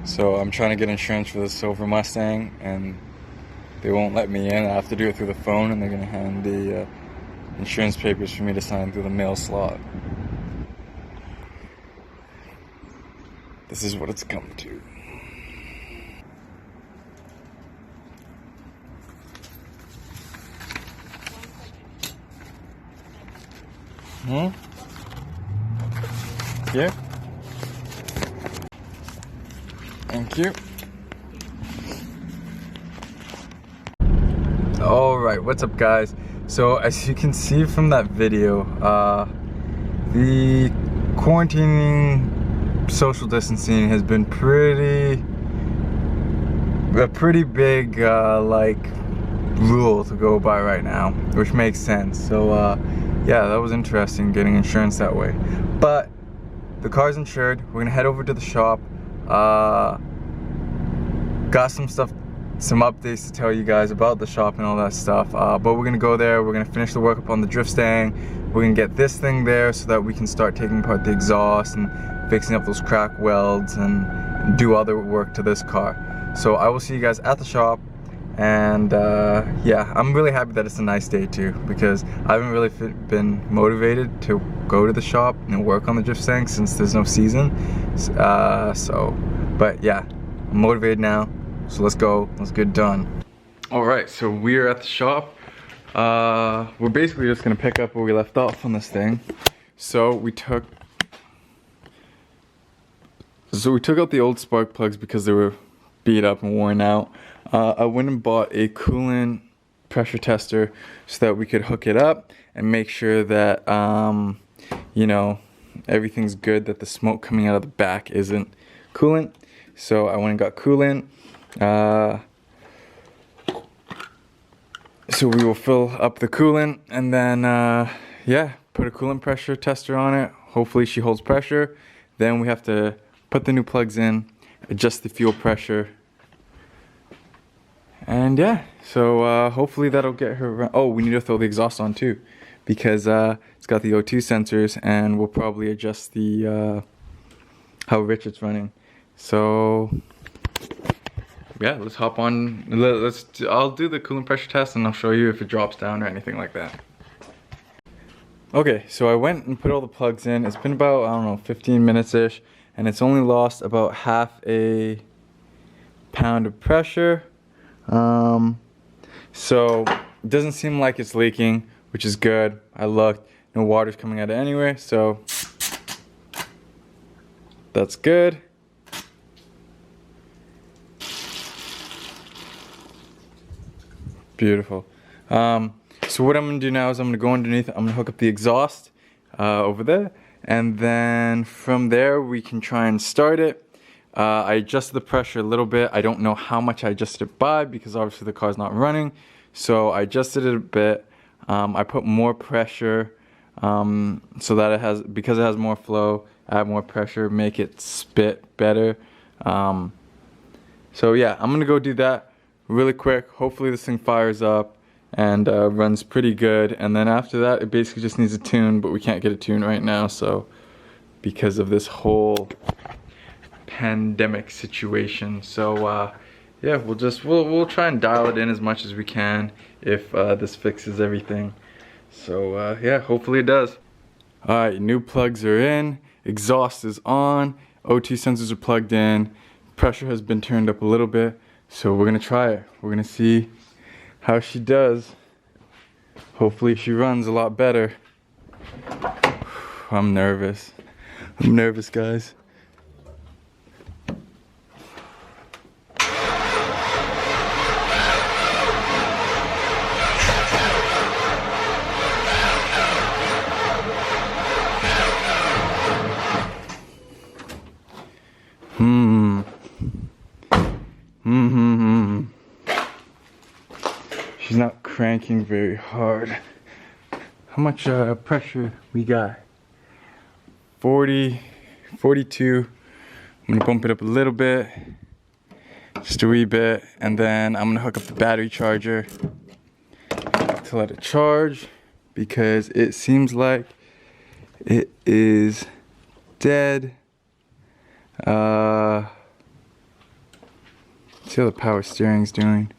So I'm trying to get insurance for the silver Mustang, and they won't let me in. I have to do it through the phone, and they're gonna hand the insurance papers for me to sign through the mail slot. This is what it's come to. Yeah. Thank you. Alright, what's up guys? So as you can see from that video, the quarantining, social distancing has been a pretty big like rule to go by right now, which makes sense. So yeah, that was interesting getting insurance that way. But the car's insured. We're gonna head over to the shop. Got some updates to tell you guys about the shop and all that stuff. But we're gonna go there. We're gonna finish the work up on the drift stang. We're gonna get this thing there so that we can start taking apart the exhaust and fixing up those crack welds and do other work to this car. So I will see you guys at the shop. And yeah, I'm really happy that it's a nice day too, because I haven't really been motivated to go to the shop and work on the drift stang since there's no season. But yeah, I'm motivated now, so let's go, let's get it done. Alright, so we're at the shop. We're basically just gonna pick up where we left off on this thing. So we took out the old spark plugs because they were beat up and worn out. I went and bought a coolant pressure tester so that we could hook it up and make sure that you know, everything's good, that the smoke coming out of the back isn't coolant. So I went and got coolant. So we will fill up the coolant and then yeah, put a coolant pressure tester on it. Hopefully she holds pressure. Then we have to put the new plugs in, adjust the fuel pressure. And yeah, so hopefully that'll get her around. Oh, we need to throw the exhaust on too, because it's got the O2 sensors, and we'll probably adjust the how rich it's running. So yeah, let's hop on. I'll do the coolant pressure test and I'll show you if it drops down or anything like that. Okay, so I went and put all the plugs in. It's been about, I don't know, 15 minutes-ish, and it's only lost about half a pound of pressure. So it doesn't seem like it's leaking, which is good. I looked, no water's coming out of anywhere, so that's good. Beautiful. So what I'm gonna do now is I'm gonna go underneath, I'm gonna hook up the exhaust over there, and then from there we can try and start it. I adjusted the pressure a little bit. I don't know how much I adjusted it by, because obviously the car's not running. So I adjusted it a bit. I put more pressure so that because it has more flow, add more pressure, make it spit better. So yeah, I'm gonna go do that really quick. Hopefully this thing fires up and runs pretty good. And then after that, it basically just needs a tune, but we can't get a tune right now, so because of this whole pandemic situation. So yeah, we'll try and dial it in as much as we can if this fixes everything. So yeah, hopefully it does. Alright, new plugs are in, exhaust is on, O2 sensors are plugged in, pressure has been turned up a little bit, so we're gonna try it. We're gonna see how she does. Hopefully she runs a lot better. I'm nervous. I'm nervous, guys. She's not cranking very hard. How much pressure we got? 40, 42. I'm gonna bump it up a little bit, just a wee bit, and then I'm gonna hook up the battery charger to let it charge, because it seems like it is dead. See how the power steering's doing.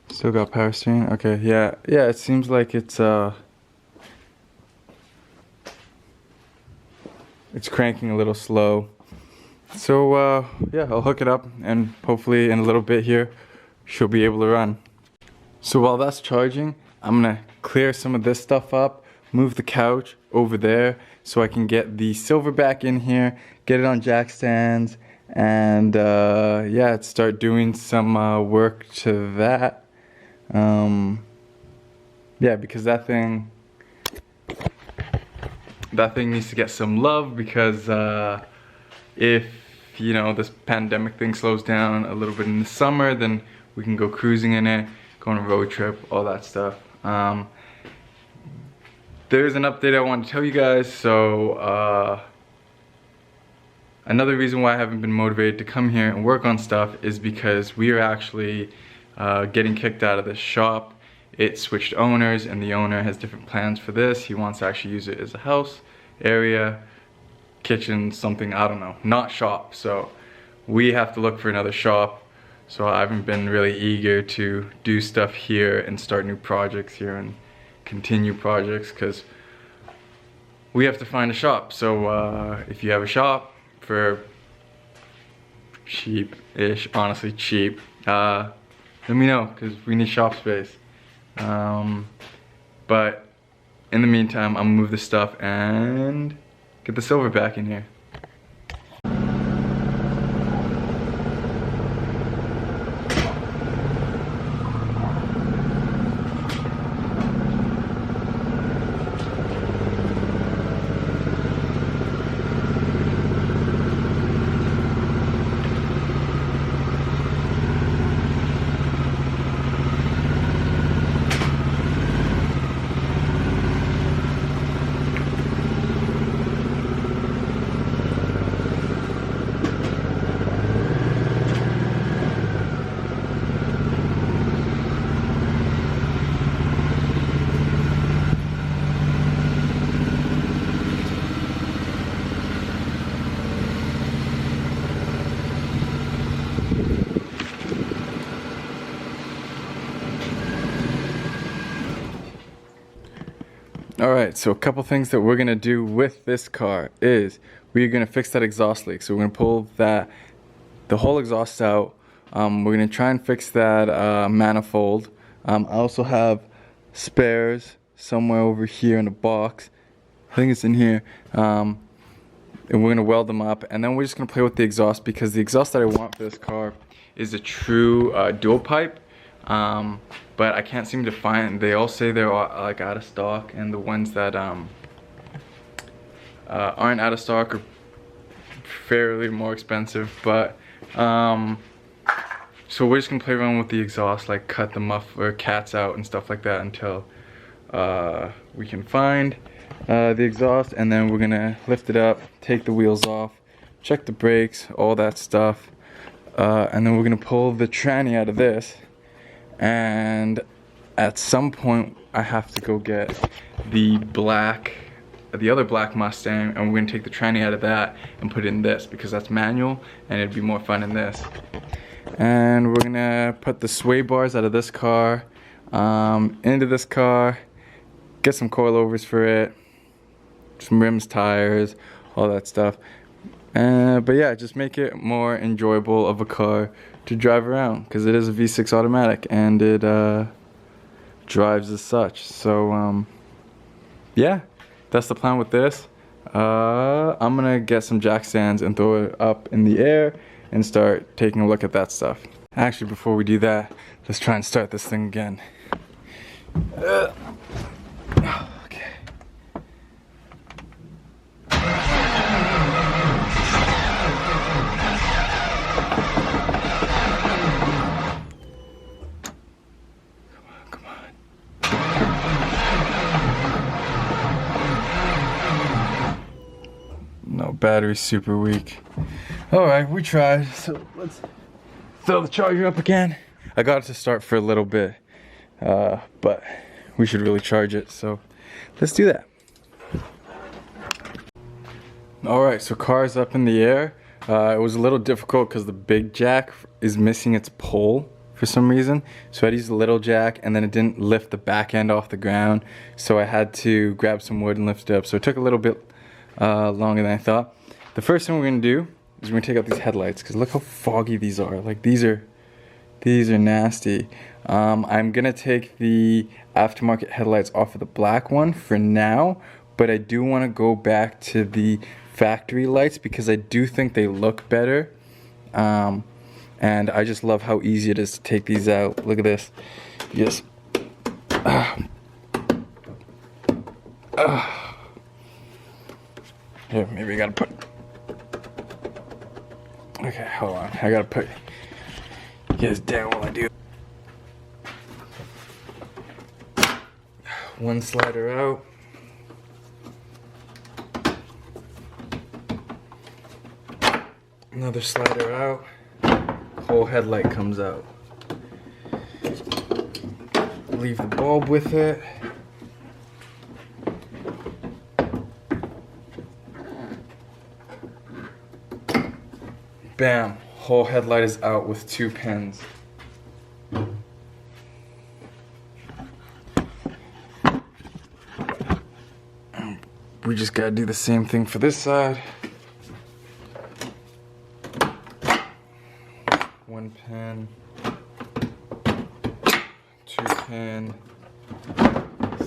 Still got power steering? Okay, yeah, it seems like it's cranking a little slow. So yeah, I'll hook it up and hopefully in a little bit here she'll be able to run. So while that's charging, I'm gonna clear some of this stuff up, move the couch over there so I can get the silver back in here, get it on jack stands, and yeah, start doing some work to that. Yeah, because that thing needs to get some love, because if, you know, this pandemic thing slows down a little bit in the summer, then we can go cruising in it, go on a road trip, all that stuff. There's an update I want to tell you guys. So another reason why I haven't been motivated to come here and work on stuff is because we are actually getting kicked out of this shop. It switched owners, and the owner has different plans for this. He wants to actually use it as a house area, kitchen, something, I don't know, not shop. So we have to look for another shop. So I haven't been really eager to do stuff here and start new projects here and continue projects, because we have to find a shop. So if you have a shop for cheap-ish, honestly cheap, let me know, because we need shop space. But in the meantime, I'm gonna move this stuff and get the silver back in here. Alright, so a couple things that we're gonna do with this car is we're gonna fix that exhaust leak. So we're gonna pull the whole exhaust out. We're gonna try and fix that manifold. I also have spares somewhere over here in a box. I think it's in here. And we're gonna weld them up, and then we're just gonna play with the exhaust, because the exhaust that I want for this car is a true dual pipe. But I can't seem to find. They all say they're like out of stock, and the ones that aren't out of stock are fairly more expensive. But so we're just gonna play around with the exhaust, like cut the muffler cats out and stuff like that until we can find the exhaust, and then we're gonna lift it up, take the wheels off, check the brakes, all that stuff, and then we're gonna pull the tranny out of this. And at some point I have to go get the other black Mustang, and we're gonna take the tranny out of that and put it in this, because that's manual and it'd be more fun in this. And we're gonna put the sway bars out of this car into this car, get some coilovers for it, some rims, tires, all that stuff. But yeah, just make it more enjoyable of a car to drive around, because it is a V6 automatic and it drives as such. So yeah, that's the plan with this. I'm gonna get some jack stands and throw it up in the air and start taking a look at that stuff. Actually, before we do that, let's try and start this thing again. No, battery's super weak. Alright, we tried. So let's throw the charger up again. I got it to start for a little bit, but we should really charge it, so let's do that. Alright, so car's up in the air. It was a little difficult because the big jack is missing its pole for some reason. So I had to use the little jack, and then it didn't lift the back end off the ground. So I had to grab some wood and lift it up. So it took a little bit longer than I thought. The first thing we're gonna do is we're gonna take out these headlights, because look how foggy these are. Like these are nasty. I'm gonna take the aftermarket headlights off of the black one for now, but I do want to go back to the factory lights because I do think they look better. And I just love how easy it is to take these out. Look at this. Just here, maybe I gotta put. Okay, hold on. I gotta put you guys down while I do. One slider out. Another slider out. Whole headlight comes out. Leave the bulb with it. Bam, whole headlight is out with 2 pins. We just gotta do the same thing for this side. 1 pin, 2 pin,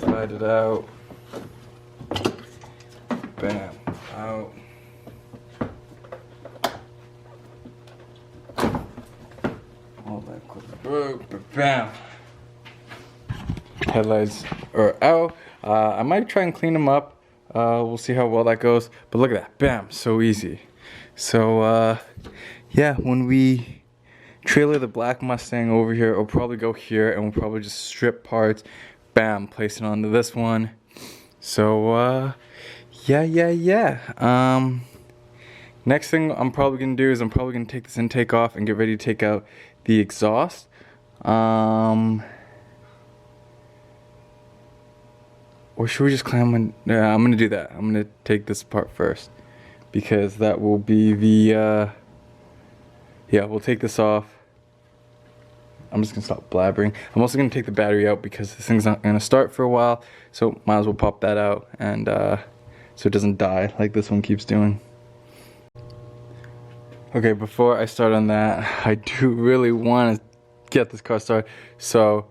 slide it out, bam, out. All that clip broke, bam. Headlights are out. I might try and clean them up. We'll see how well that goes. But look at that, bam, so easy. So yeah, when we trailer the black Mustang over here, it'll probably go here, and we'll probably just strip parts, bam, place it onto this one. So yeah. Next thing I'm probably gonna do is I'm probably gonna take this intake off and get ready to take out the exhaust. Or should we just clamp on? Yeah, I'm gonna do that. I'm gonna take this part first, because that will be the yeah, we'll take this off. I'm just gonna stop blabbering. I'm also gonna take the battery out because this thing's not gonna start for a while, so might as well pop that out, and so it doesn't die like this one keeps doing. Okay, before I start on that, I do really want to get this car started, so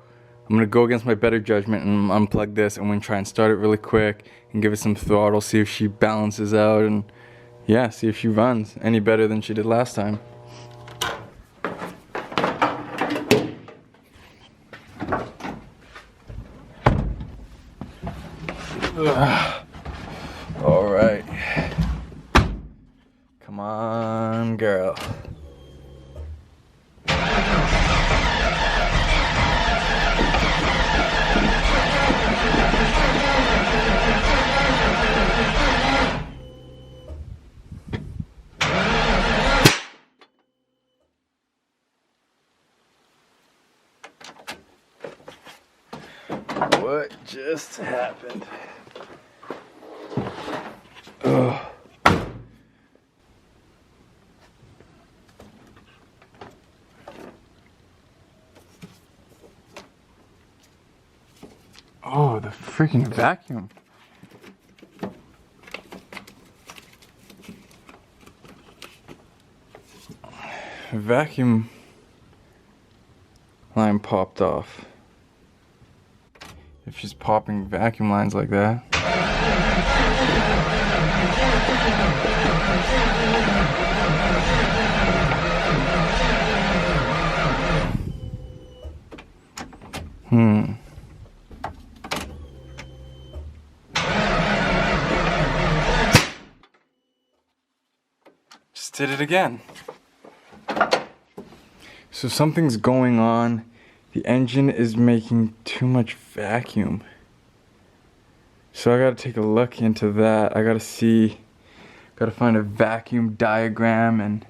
I'm gonna go against my better judgment and unplug this, and we're gonna try and start it really quick and give it some throttle, see if she balances out, and yeah, see if she runs any better than she did last time. All right, come on, girl. What just happened? Ugh. Oh, the freaking vacuum. Vacuum line popped off. If she's popping vacuum lines like that. Just did it again. So something's going on. The engine is making too much vacuum. So I gotta take a look into that. I gotta find a vacuum diagram and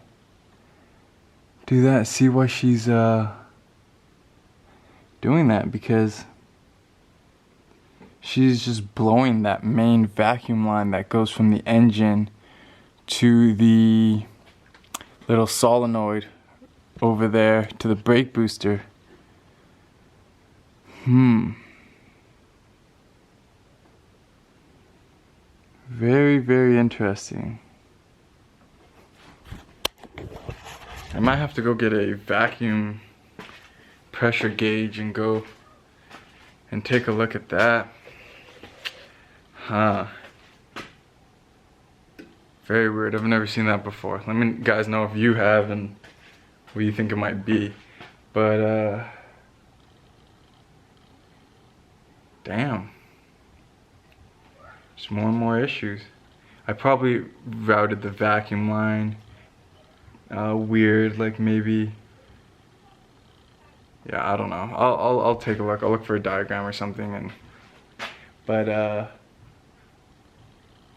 do that. See why she's doing that, because she's just blowing that main vacuum line that goes from the engine to the little solenoid over there to the brake booster. Very, very interesting. I might have to go get a vacuum pressure gauge and go and take a look at that. Very weird. I've never seen that before. Let me guys know if you have and what you think it might be. But damn. There's more and more issues. I probably routed the vacuum line weird, like maybe. Yeah, I don't know. I'll take a look. I'll look for a diagram or something, but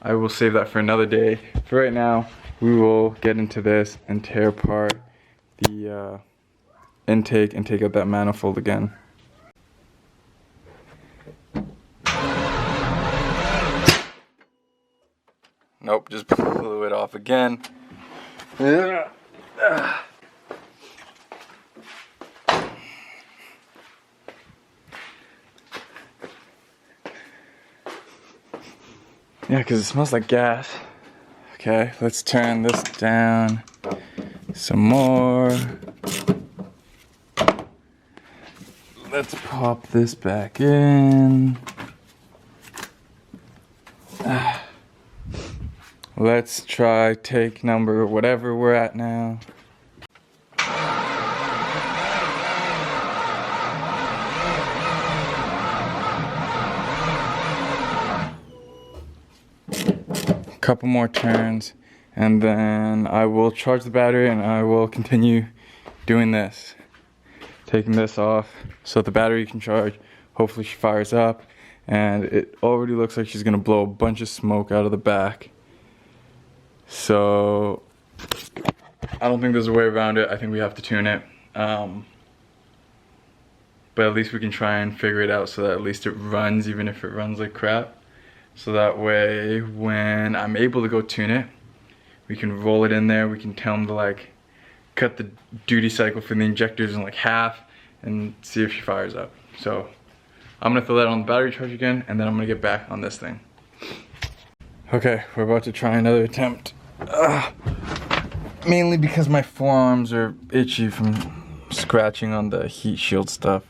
I will save that for another day. For right now, we will get into this and tear apart the intake and take out that manifold again. Nope, just blew it off again. Yeah, because it smells like gas. Okay, let's turn this down some more. Let's pop this back in. Let's try take number whatever we're at now. Couple more turns and then I will charge the battery and I will continue doing this. Taking this off so the battery can charge. Hopefully she fires up, and it already looks like she's gonna blow a bunch of smoke out of the back. So I don't think there's a way around it. I think we have to tune it. But at least we can try and figure it out so that at least it runs, even if it runs like crap. So that way, when I'm able to go tune it, we can roll it in there. We can tell them to like cut the duty cycle for the injectors in like half and see if she fires up. So I'm gonna throw that on the battery charge again, and then I'm gonna get back on this thing. Okay, we're about to try another attempt. Mainly because my forearms are itchy from scratching on the heat shield stuff.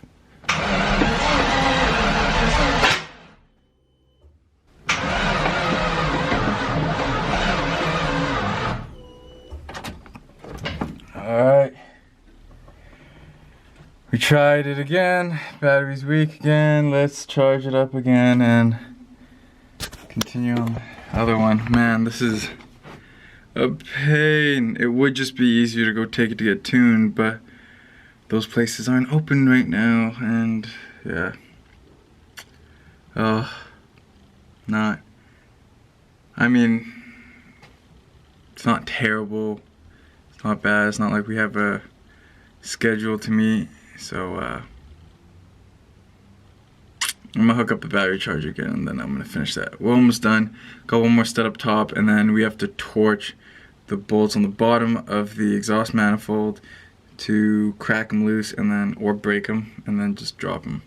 Alright, we tried it again, battery's weak again, let's charge it up again and continue on the other one. Man, this is a pain. It would just be easier to go take it to get tuned, but those places aren't open right now, and yeah. I mean, it's not terrible. It's not bad. It's not like we have a schedule to meet. So I'm gonna hook up the battery charger again, and then I'm gonna finish that. We're almost done. Got one more stud up top, and then we have to torch the bolts on the bottom of the exhaust manifold to crack them loose, and then or break them, and then just drop them.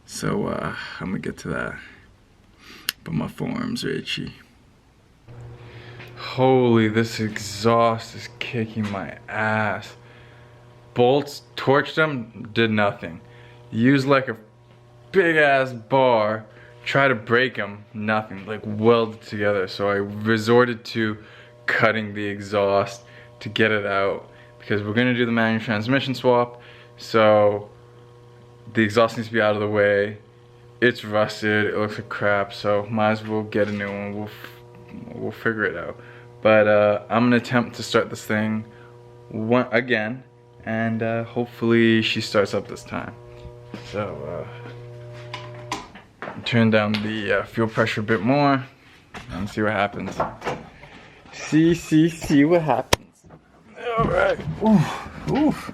So I'm gonna get to that. But my forearms are itchy. Holy, this exhaust is kicking my ass. Bolts, torched them, did nothing. Used like a big ass bar, try to break them, nothing, like welded together. So I resorted to cutting the exhaust to get it out, because we're gonna do the manual transmission swap. So the exhaust needs to be out of the way. It's rusted, it looks like crap, so might as well get a new one. We'll figure it out. But I'm gonna attempt to start this thing again, and hopefully she starts up this time. So turn down the fuel pressure a bit more and see what happens. See what happens. All right. Oof, oof.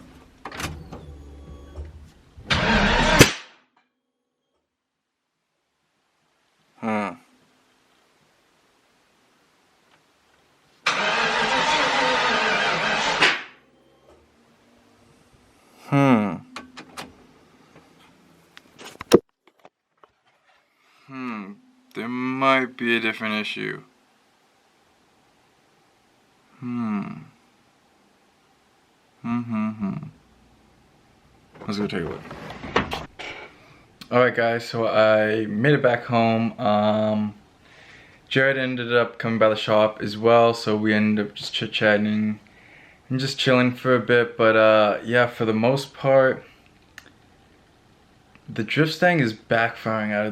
There might be a different issue. Let's go take a look. Alright guys, so I made it back home. Jared ended up coming by the shop as well, so we ended up just chit-chatting and just chilling for a bit. But yeah, for the most part, the drift stang is backfiring out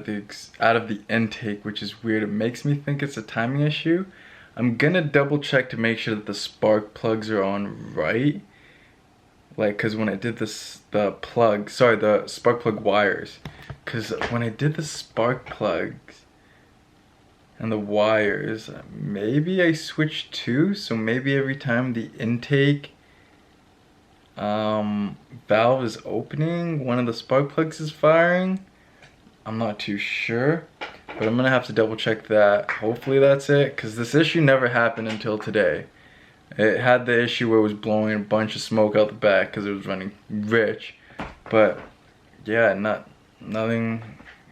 of the intake, which is weird. It makes me think it's a timing issue. I'm gonna double check to make sure that the spark plugs are on right. Like, cause when I did this, the spark plug wires. Cause when I did the spark plugs and the wires, maybe I switched too. So maybe every time the intake valve is opening, one of the spark plugs is firing. I'm not too sure, but I'm gonna have to double check that. Hopefully that's it, because this issue never happened until today. It had the issue where it was blowing a bunch of smoke out the back because it was running rich, but yeah, nothing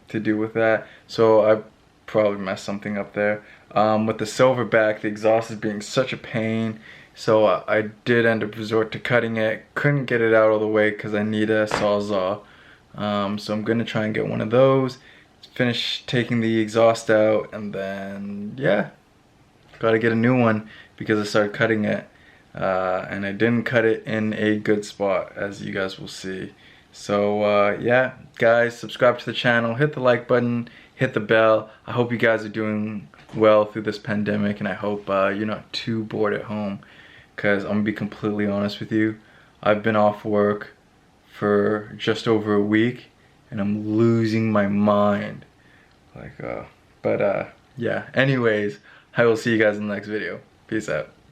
to do with that. So I probably messed something up there. With the silver back, the exhaust is being such a pain. So I did end up resort to cutting it. Couldn't get it out all the way because I need a Sawzall. So I'm gonna try and get one of those. Finish taking the exhaust out, and then yeah, gotta get a new one because I started cutting it. And I didn't cut it in a good spot, as you guys will see. So yeah, guys, subscribe to the channel, hit the like button, hit the bell. I hope you guys are doing well through this pandemic, and I hope you're not too bored at home, because I'm gonna be completely honest with you, I've been off work for just over a week and I'm losing my mind. Like but yeah, anyways, I will see you guys in the next video. Peace out.